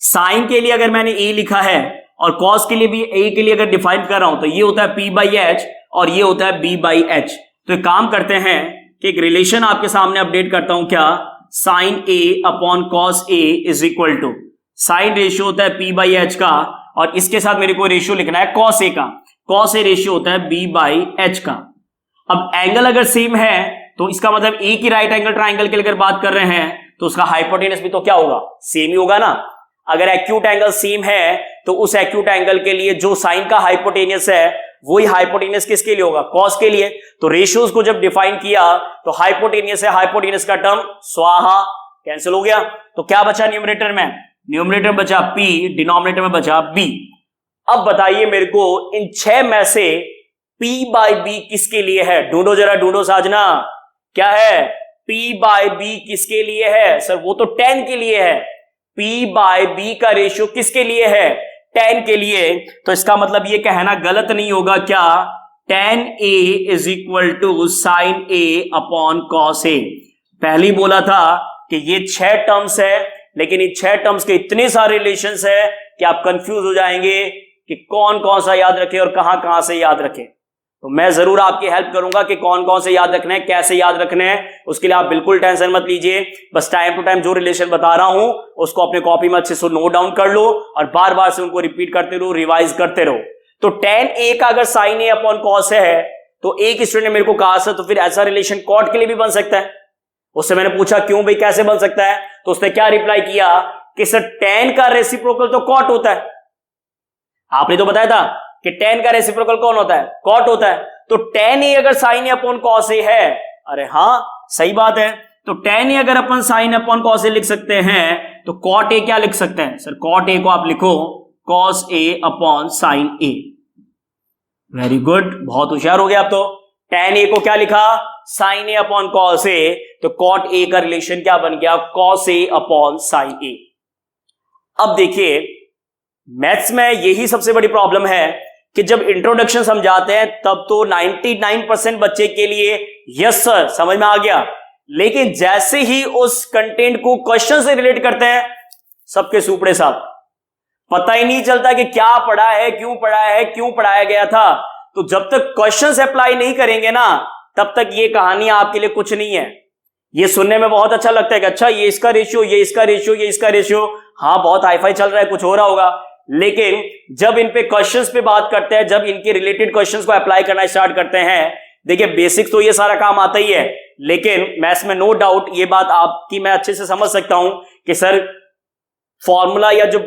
साइन के लिए अगर मैंने ए लिखा है और कॉस के लिए भी ए के लिए अगर डिफाइन कर रहा हूं, तो ये होता है P बाई एच और ये होता है B बाई एच। तो एक काम करते हैं कि एक रिलेशन आपके सामने अपडेट करता हूं। क्या? Sine A upon cos A is equal to, sine ratio होता है P बाई एच का, और इसके साथ मेरे को रेशियो लिखना है कॉस ए का, कॉस ए रेशियो होता है B बाई एच का। अब एंगल अगर सेम है तो इसका मतलब ए की राइट एंगल ट्राइंगल की अगर बात कर रहे हैं तो उसका हाइपोटेनस भी तो क्या होगा? सेम ही होगा ना। अगर एक्यूट एंगल सेम है तो उस एक्यूट एंगल के लिए जो साइन का हाइपोटेनस है वही हाइपोटेनस किसके लिए होगा? कॉस के लिए। तो रेशियोज को जब डिफाइन किया तो हाइपोटेनस है, हाइपोटेनस का टर्म स्वाहा कैंसिल हो गया। तो क्या बचा न्यूमरेटर में? न्यूमरेटर बचा P, डिनोमिनेटर में बचा B। अब बताइए मेरे को इन 6 में से P बाई B किसके लिए है? ढूंढो जरा, ढूंढो साजना, क्या है? P बाई B किसके लिए है? सर वो तो 10 के लिए है। P बाई B का रेशियो किसके लिए है? 10 के लिए। तो इसका मतलब ये कहना गलत नहीं होगा क्या? tan A is equal to sine A upon cos A। पहले ही बोला था कि ये 6 टर्म्स है, लेकिन इन 6 टर्म्स के इतने सारे रिलेशंस है कि आप कंफ्यूज हो जाएंगे कि कौन कौन सा याद रखे और कहां कहां से याद रखे। तो मैं जरूर आपकी हेल्प करूंगा कि कौन कौन से याद रखने हैं, कैसे याद रखने हैं। उसके लिए आप बिल्कुल टेंशन मत लीजिए, बस टाइम टू टाइम जो रिलेशन बता रहा हूं उसको अपने कॉपी में अच्छे से नोट डाउन कर लो और बार बार से उनको रिपीट करते रहो, रिवाइज करते रहो। तो tan A का अगर साइन A अपॉन कॉस है तो एक स्टूडेंट ने मेरे को कहा सर तो फिर ऐसा रिलेशन कॉट के लिए भी बन सकता है। उससे मैंने पूछा क्यों भाई, कैसे बन सकता है? तो उसने क्या रिप्लाई किया कि सर tan का रेसिप्रोकल तो cot होता है। आपने तो बताया था कि tan का रेसिप्रोकल कौन होता है? cot होता है। तो tan a अगर sin a upon cos a है, अरे हाँ सही बात है, तो tan a अगर अपन sin अपॉन cos a लिख सकते हैं तो cot a क्या लिख सकते हैं? सर cot a को आप लिखो cos a upon sin a। Very good, बहुत होशियार हो गया आप तो। tan a को क्या लिखा? sin a upon cos a, तो cot a का रिलेशन क्या बन गया? cos a upon sin a। अब देखिए मैथ्स में यही सबसे बड़ी प्रॉब्लम है कि जब इंट्रोडक्शन समझाते हैं तब तो 99% बच्चे के लिए यस सर समझ में आ गया, लेकिन जैसे ही उस कंटेंट को क्वेश्चन से रिलेट करते हैं सबके सुपड़े साहब, पता ही नहीं चलता कि क्या पढ़ा है, क्यों पढ़ा है, क्यों पढ़ाया गया था। तो जब तक क्वेश्चन से अप्लाई नहीं करेंगे ना तब तक ये कहानी आपके लिए कुछ नहीं है। ये सुनने में बहुत अच्छा लगता है कि अच्छा ये इसका रेशियो, ये इसका रेशियो, ये इसका रेशियो, हाँ बहुत हाईफाई चल रहा है, कुछ हो रहा होगा, लेकिन जब इन पे क्वेश्चंस पे बात करते हैं, जब इनके रिलेटेड क्वेश्चंस को अप्लाई करना स्टार्ट करते हैं, देखिए बेसिक्स तो ये सारा काम आता ही है, लेकिन मैथ्स में नो डाउट ये बात आपकी मैं अच्छे से समझ सकता हूं कि सर फॉर्मूला या जो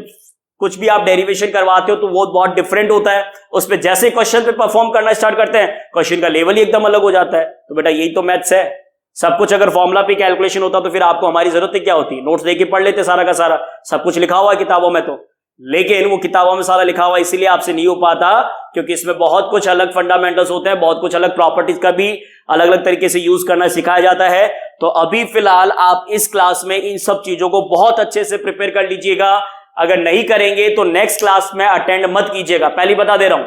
कुछ भी आप डेरिवेशन करवाते हो तो वो बहुत डिफरेंट होता है, उस पर जैसे क्वेश्चन पे परफॉर्म करना स्टार्ट करते हैं क्वेश्चन का लेवल ही एकदम अलग हो जाता है। तो बेटा यही तो मैथ्स है, सब कुछ अगर फॉर्मूला पे कैलकुलेशन होता तो फिर आपको हमारी जरूरत क्या होती? नोट्स देके पढ़ लेते सारा का सारा, सब कुछ लिखा हुआ है किताबों में तो, लेकिन वो किताबों में सारा लिखा हुआ इसीलिए आपसे नहीं हो पाता क्योंकि इसमें बहुत कुछ अलग फंडामेंटल्स होते हैं, बहुत कुछ अलग प्रॉपर्टीज का भी अलग अलग तरीके से यूज करना सिखाया जाता है। तो अभी फिलहाल आप इस क्लास में इन सब चीजों को बहुत अच्छे से प्रिपेयर कर लीजिएगा। अगर नहीं करेंगे तो नेक्स्ट क्लास में अटेंड मत कीजिएगा, पहले बता दे रहा हूं।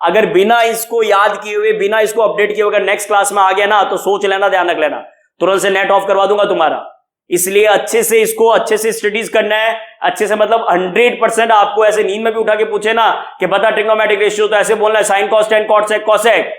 अगर बिना इसको याद किए हुए, बिना इसको अपडेट किए हुए अगर नेक्स्ट क्लास में आ गया ना तो सोच लेना, ध्यान रख लेना, तुरंत से नेट ऑफ करवा दूंगा तुम्हारा। इसलिए अच्छे से इसको अच्छे से स्टडीज करना है, अच्छे से मतलब 100%। आपको ऐसे नींद में भी उठा के पूछे ना कि बता ट्रिग्नोमेट्रिक रेशियो, तो ऐसे बोलना है sine cos tan cot sec cosec.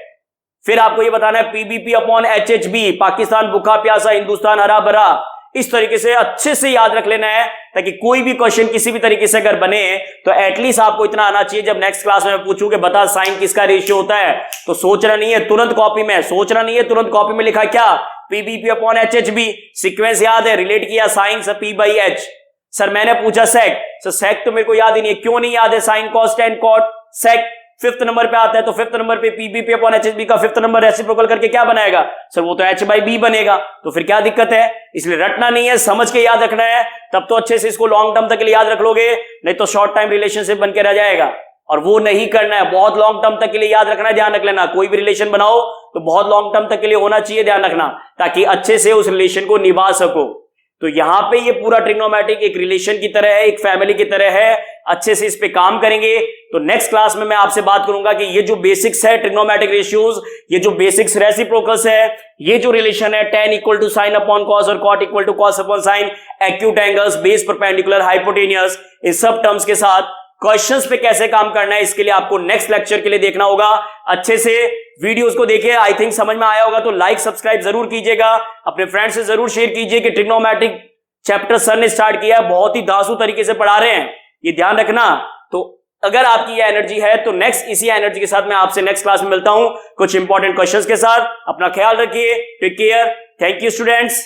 फिर आपको ये बताना है पीबीपी अपॉन एचएचबी, पाकिस्तान भूखा प्यासा हिंदुस्तान हरा भरा। इस तरीके से अच्छे से याद रख लेना है ताकि कोई भी क्वेश्चन किसी भी तरीके से अगर बने तो एटलीस्ट आपको इतना आना चाहिए, जब नेक्स्ट क्लास में मैं पूछूं कि बता साइन किसका रेशियो होता है तो सोचना नहीं है तुरंत कॉपी में, सोचना नहीं है तुरंत कॉपी में लिखा क्या पीबीपी अपॉन एचएचबी, सीक्वेंस याद है, रिलेट किया साइन से पी बाई एच। सर मैंने पूछा सेक, सर सेक तो मेरे को याद ही नहीं है। क्यों नहीं याद है? Sine cos tan cot sec 5th number पे आता है, तो 5th नंबर पे पीबीपी अपॉन एचएचबी का 5th नंबर रेसिप्रोकल करके क्या बनाएगा? सर वो तो एच बाई बी बनेगा, तो फिर क्या दिक्कत है? इसलिए रटना नहीं है, समझ के याद रखना है, तब तो अच्छे से इसको लॉन्ग टर्म तक के लिए याद रख लोगे, नहीं तो शॉर्ट टाइम रिलेशनशिप बन के रह जाएगा। और वो नहीं करना है, बहुत लॉन्ग टर्म तक के लिए याद रखना है, ध्यान रख लेना। कोई भी रिलेशन बनाओ तो बहुत लॉन्ग टर्म तक के लिए होना चाहिए, ध्यान रखना, ताकि अच्छे से उस रिलेशन को निभा सको। तो यहां पे ये पूरा ट्रिग्नोमेट्रिक एक रिलेशन की तरह है, एक फैमिली की तरह है, अच्छे से इस पे काम करेंगे। तो नेक्स्ट क्लास में मैं आपसे बात करूंगा कि ये जो बेसिक्स है ट्रिग्नोमेट्रिक रेशियोज, ये जो बेसिक्स रेसिप्रोकल्स है, ये जो रिलेशन है tan equal to sine upon cos और cot equal to cos upon sine, acute angles, base perpendicular, hypotenuse, इन सब टर्म्स के साथ क्वेश्चंस पे कैसे काम करना है, इसके लिए आपको नेक्स्ट लेक्चर के लिए देखना होगा। अच्छे से वीडियोस को देखिए, आई थिंक समझ में आया होगा, तो लाइक सब्सक्राइब जरूर कीजिएगा, अपने फ्रेंड्स से जरूर शेयर कीजिए कि ट्रिग्नोमेट्रिक चैप्टर सर ने स्टार्ट किया है, बहुत ही दासू तरीके से पढ़ा रहे हैं, ये ध्यान रखना। तो अगर आपकी ये एनर्जी है तो नेक्स्ट इसी एनर्जी के साथ मैं आपसे नेक्स्ट क्लास में मिलता हूं कुछ इंपॉर्टेंट क्वेश्चंस के साथ। अपना ख्याल रखिए, take care, thank you students.